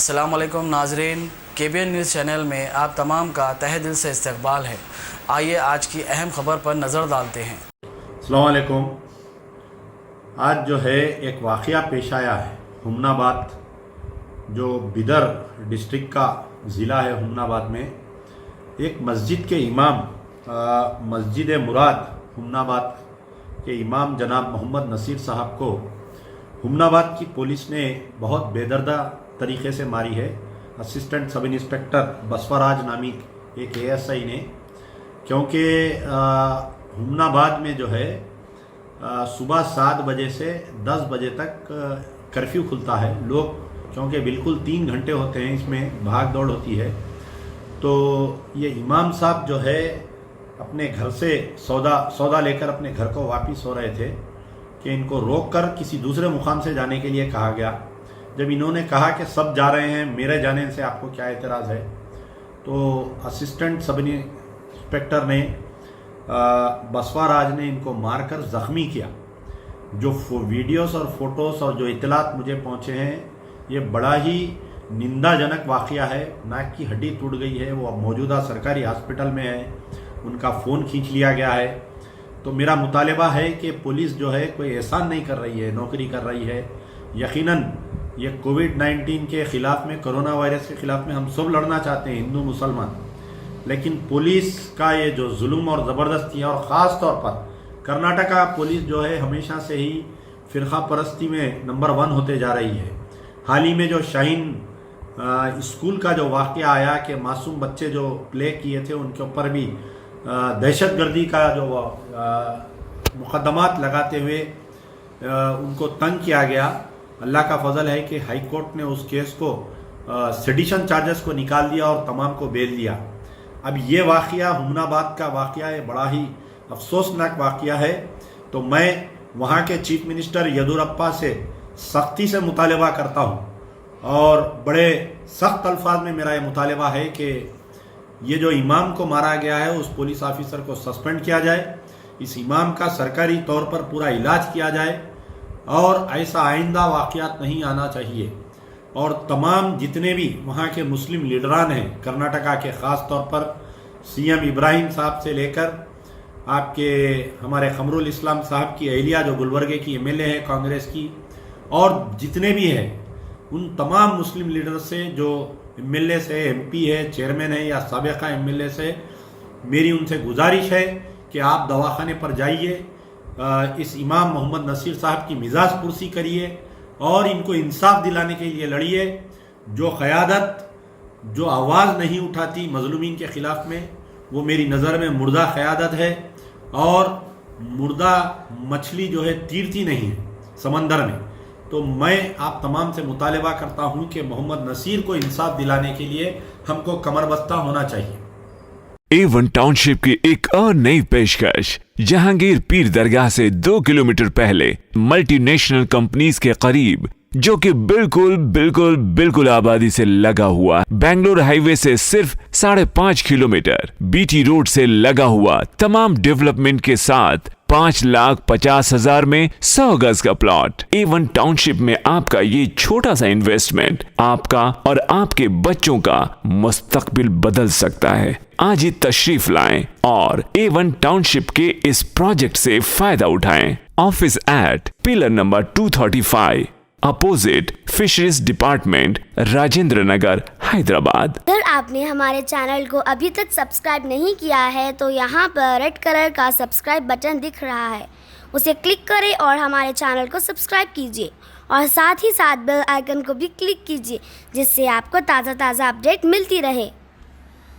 अस्सलाम वालेकुम नाजरीन, KBN न्यूज़ चैनल में आप तमाम का तहे दिल से इस्तकबाल है। आइए आज की अहम खबर पर नज़र डालते हैं। अस्सलाम वालेकुम। आज जो है एक वाक़या पेश आया है हुमनाबाद, जो बिदर डिस्ट्रिक्ट का ज़िला है। हुमनाबाद में एक मस्जिद के इमाम, मस्जिद मुराद हुमनाबाद के इमाम जनाब मोहम्मद नसीर साहब को हुमनाबाद की पुलिस ने बहुत बेदर्दा तरीक़े से मारी है। असिस्टेंट सब इंस्पेक्टर बसवराज नामी एक ASI ने, क्योंकि हुमनाबाद में जो है सुबह 7 बजे से 10 बजे तक कर्फ्यू खुलता है। लोग क्योंकि बिल्कुल 3 घंटे होते हैं, इसमें भाग दौड़ होती है। तो ये इमाम साहब जो है अपने घर से सौदा लेकर अपने घर को वापस हो रहे थे कि इनको रोककर किसी दूसरे मुकाम से जाने के लिए कहा गया। जब इन्होंने कहा कि सब जा रहे हैं, मेरे जाने से आपको क्या एतराज़ है, तो असिस्टेंट सब इंस्पेक्टर ने बसवाराज ने इनको मारकर ज़ख्मी किया। जो वीडियोस और फ़ोटोज़ और जो इतलात मुझे पहुँचे हैं, ये बड़ा ही निंदाजनक वाक़या है। नाक की हड्डी टूट गई है। वो अब मौजूदा सरकारी हॉस्पिटल में है, उनका फ़ोन खींच लिया गया है। तो मेरा मुतालबा है कि पुलिस जो है कोई एहसान नहीं कर रही है, नौकरी कर रही है। यकीनन ये कोविड-19 के ख़िलाफ़ में, कोरोना वायरस के ख़िलाफ़ में हम सब लड़ना चाहते हैं, हिंदू मुसलमान, लेकिन पुलिस का ये जो जुल्म और ज़बरदस्ती है, और ख़ास तौर पर कर्नाटका पुलिस जो है हमेशा से ही फ़िरक़ा परस्ती में नंबर 1 होते जा रही है। हाल ही में जो शाहीन स्कूल का जो वाक़या आया कि मासूम बच्चे जो प्ले किए थे, उनके ऊपर भी दहशतगर्दी का जो मुक़दमात लगाते हुए उनको तंग किया गया। अल्लाह का फजल है कि हाई कोर्ट ने उस केस को सेडिशन चार्जेस को निकाल दिया और तमाम को बेल दिया। अब ये वाक़या हुमनाबाद का वाक़या है, बड़ा ही अफसोसनाक वाक़या है। तो मैं वहाँ के चीफ मिनिस्टर येदुरप्पा से सख्ती से मुतालबा करता हूँ, और बड़े सख्त अल्फाज में मेरा ये मुतालबा है कि ये जो इमाम को मारा गया है, उस पुलिस ऑफिसर को सस्पेंड किया जाए, इस इमाम का सरकारी तौर पर पूरा इलाज किया जाए, और ऐसा आइंदा वाक़यात नहीं आना चाहिए। और तमाम जितने भी वहाँ के मुस्लिम लीडरान हैं कर्नाटका के, ख़ास तौर पर CM इब्राहिम साहब से लेकर आपके हमारे खमरुल इस्लाम साहब की अहलिया जो गुलबर्गे की MLA है कांग्रेस की, और जितने भी हैं उन तमाम मुस्लिम लीडर से, जो MLA से, MP है, चेयरमैन है या साबिक़ा MLA से, मेरी उनसे गुजारिश है कि आप दवाखाने पर जाइए, इस इमाम मोहम्मद नसीर साहब की मिजाज पुरसी करिए और इनको इंसाफ दिलाने के लिए लड़िए। जो क़यादत, जो आवाज़ नहीं उठाती मज़लूमीन के ख़िलाफ़ में, वो मेरी नज़र में मुर्दा क़यादत है। और मुर्दा मछली जो है तीरती नहीं है समंदर में। तो मैं आप तमाम से मुतालबा करता हूँ कि मोहम्मद नसीर को इंसाफ दिलाने के लिए हमको कमरबस्ता होना चाहिए। A1 टाउनशिप की एक और नई पेशकश, जहांगीर पीर दरगाह से 2 किलोमीटर पहले मल्टीनेशनल कंपनीज के करीब, जो कि बिल्कुल आबादी से लगा हुआ, बेंगलोर हाईवे से सिर्फ 5.5 किलोमीटर, BT रोड से लगा हुआ, तमाम डेवलपमेंट के साथ 5,50,000 में 100 गज का प्लॉट। A1 टाउनशिप में आपका ये छोटा सा इन्वेस्टमेंट आपका और आपके बच्चों का मुस्तकबिल बदल सकता है। आज ही तशरीफ लाएं और A1 टाउनशिप के इस प्रोजेक्ट से फायदा उठाएं। Office at pillar number 235, opposite fisheries department, Rajendra Nagar, Hyderabad. अगर आपने हमारे चैनल को अभी तक सब्सक्राइब नहीं किया है तो यहाँ पर रेड कलर का सब्सक्राइब बटन दिख रहा है, उसे क्लिक करें और हमारे चैनल को सब्सक्राइब कीजिए, और साथ ही साथ बेल आइकन को भी क्लिक कीजिए, जिससे आपको ताज़ा अपडेट मिलती रहे।